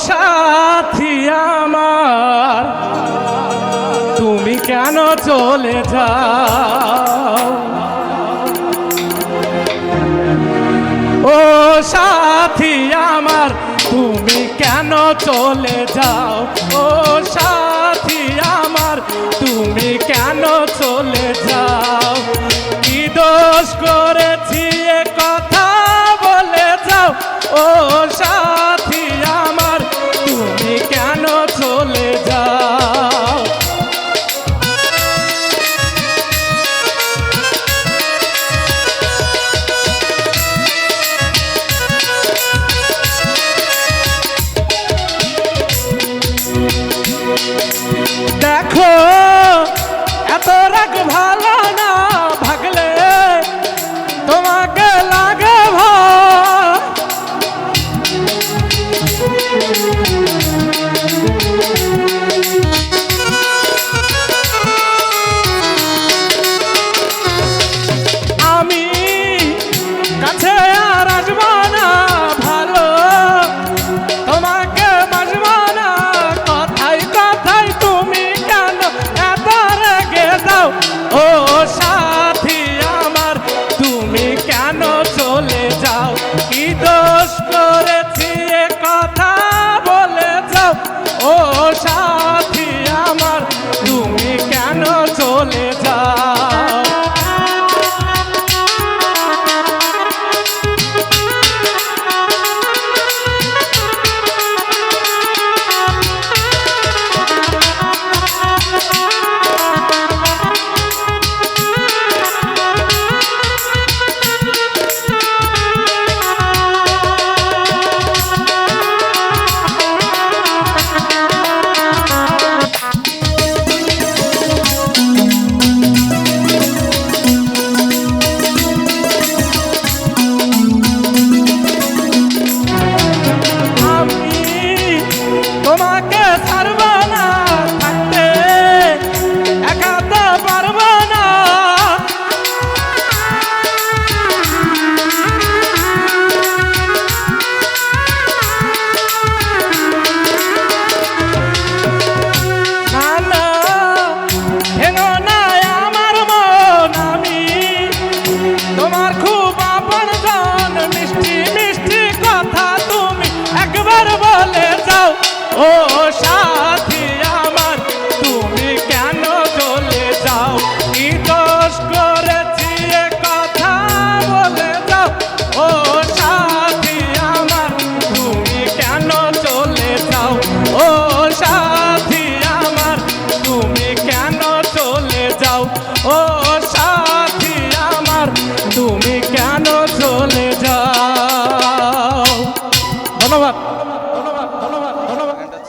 সাথী আমার তুমি কেন চলে যাও? ও সাথী আমার তুমি কেন চলে যাও? ও সাথী আমার তুমি কেন চলে যাও? কি দোষ করেছি এ কথা বলে যাও? ও সাথী আমার তুমি কেন চলে যাও? দেখো এত রাগ ভালো না, ভাগলে তোমাকে লাগে ভয়। আমি কাছে আর আসবো না, ভালো তোমাকে বাসবো না। কথাই কথাই তুমি কেন এত রেগে যাও? ও সাথী আমার তুমি কেন চলে যাও? কি দোষ করেছি এ কথা বলে যাও? ও সাথী আমার তুমি কেন চলে যাও? তোমাকে ছাড়ব না, থাকতে একা তো পারব না। না না ভেঙো না আমার মন, আমি তোমার খুব আপনজন। মিষ্টি মিষ্টি কথা তুমি একবার বলে যাও। ও